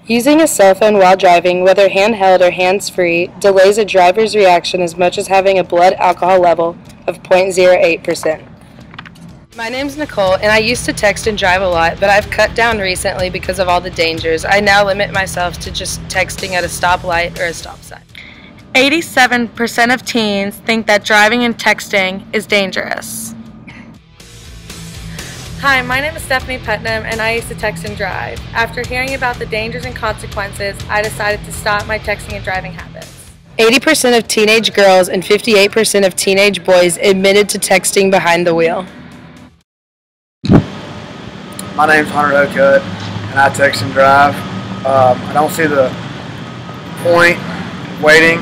Using a cell phone while driving, whether handheld or hands-free, delays a driver's reaction as much as having a blood alcohol level of 0.08%. My name's Nicole, and I used to text and drive a lot, but I've cut down recently because of all the dangers. I now limit myself to just texting at a stoplight or a stop sign. 87% of teens think that driving and texting is dangerous. Hi, my name is Stephanie Putnam, and I used to text and drive. After hearing about the dangers and consequences, I decided to stop my texting and driving habits. 80% of teenage girls and 58% of teenage boys admitted to texting behind the wheel. My name's Hunter Oakut, and I text and drive. I don't see the point waiting.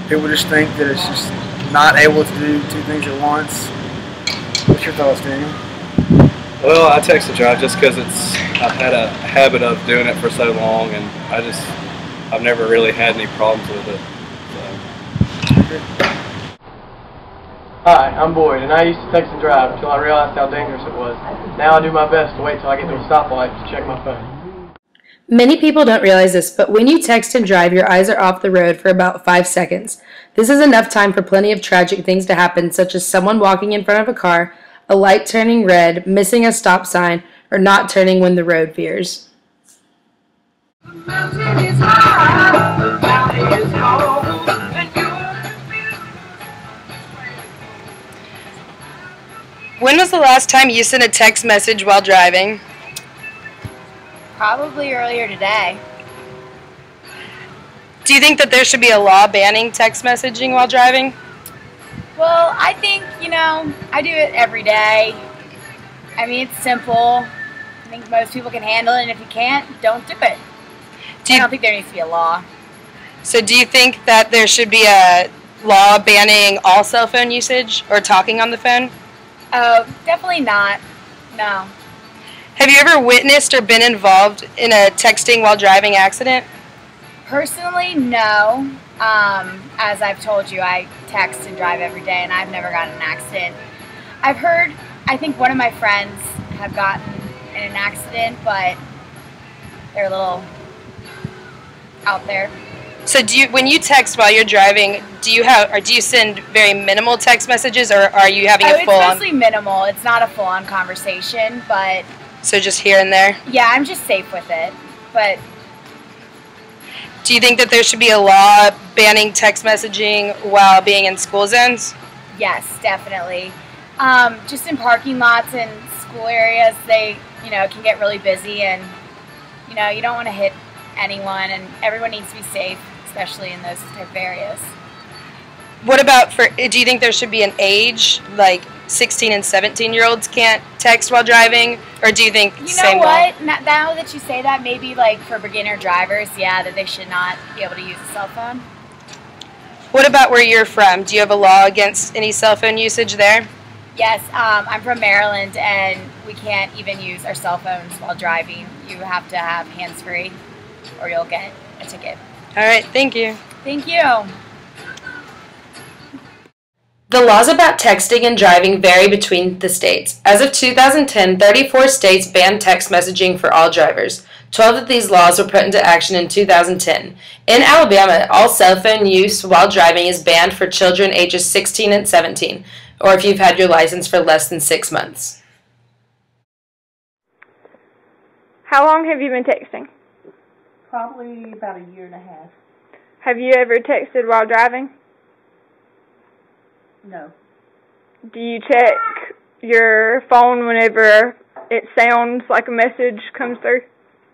People just think that it's just not able to do two things at once. What's your thoughts, Daniel? Well, I text and drive just because I've had a habit of doing it for so long, and I've never really had any problems with it. So. Hi, I'm Boyd, and I used to text and drive until I realized how dangerous it was. Now I do my best to wait till I get to a stoplight to check my phone. Many people don't realize this, but when you text and drive, your eyes are off the road for about 5 seconds. This is enough time for plenty of tragic things to happen, such as someone walking in front of a car, a light turning red, missing a stop sign, or not turning when the road veers. When was the last time you sent a text message while driving? Probably earlier today. Do you think that there should be a law banning text messaging while driving? Well, I think, I do it every day. I mean, it's simple. I think most people can handle it, and if you can't, don't do it. I don't think there needs to be a law. So do you think that there should be a law banning all cell phone usage or talking on the phone? Oh, definitely not. No. Have you ever witnessed or been involved in a texting while driving accident? Personally, no. As I've told you, I text and drive every day, and I've never gotten in an accident. I've heard, I think one of my friends have gotten in an accident, but they're a little out there. So when you text while you're driving, do you send very minimal text messages, or are you having a full-on? It's mostly minimal. It's not a full-on conversation, but... So just here and there? Yeah, I'm just safe with it, but... Do you think that there should be a law banning text messaging while being in school zones? Yes, definitely. Just in parking lots and school areas, they, can get really busy, and, you don't want to hit anyone, and everyone needs to be safe, especially in those type of areas. What about do you think there should be an age, like 16 and 17-year-olds can't text while driving, or do you think same what? Now that you say that, maybe like for beginner drivers, yeah, that they should not be able to use a cell phone. What about where you're from? Do you have a law against any cell phone usage there? Yes, I'm from Maryland, and we can't even use our cell phones while driving. You have to have hands-free, or you'll get a ticket. All right, thank you. Thank you. The laws about texting and driving vary between the states. As of 2010, 34 states banned text messaging for all drivers. 12 of these laws were put into action in 2010. In Alabama, all cell phone use while driving is banned for children ages 16 and 17, or if you've had your license for less than 6 months. How long have you been texting? Probably about a year and a half. Have you ever texted while driving? No. Do you check your phone whenever it sounds like a message comes through?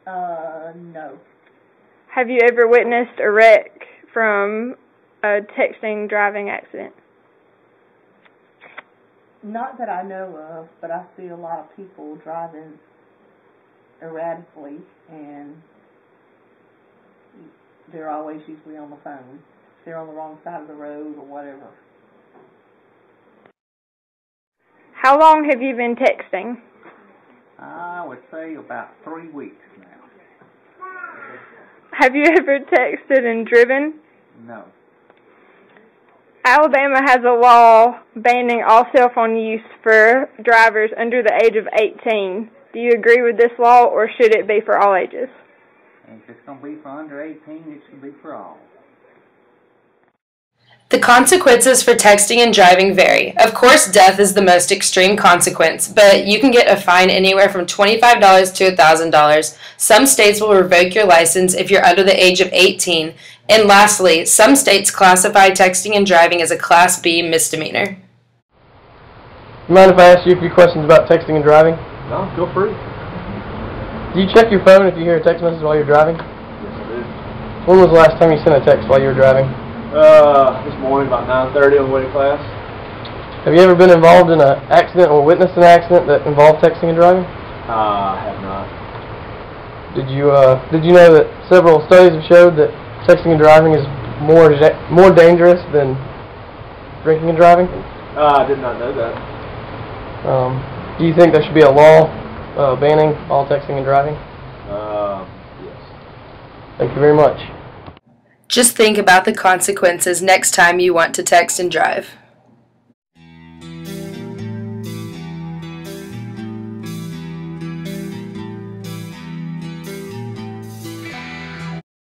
No. Have you ever witnessed a wreck from a texting driving accident? Not that I know of, but I see a lot of people driving erratically, and they're always usually on the phone. They're on the wrong side of the road or whatever. How long have you been texting? I would say about 3 weeks now. Have you ever texted and driven? No. Alabama has a law banning all cell phone use for drivers under the age of 18. Do you agree with this law, or should it be for all ages? And if it's going to be for under 18, it should be for all. The consequences for texting and driving vary. Of course, death is the most extreme consequence, but you can get a fine anywhere from $25 to $1,000. Some states will revoke your license if you're under the age of 18. And lastly, some states classify texting and driving as a Class B misdemeanor. You mind if I ask you a few questions about texting and driving? No, feel free. Do you check your phone if you hear a text message while you're driving? Yes, I do. When was the last time you sent a text while you were driving? This morning about 9:30 on the way to class. Have you ever been involved in an accident or witnessed an accident that involved texting and driving? I have not. Did you know that several studies have showed that texting and driving is more dangerous than drinking and driving? I did not know that. Do you think there should be a law banning all texting and driving? Yes. Thank you very much. Just think about the consequences next time you want to text and drive.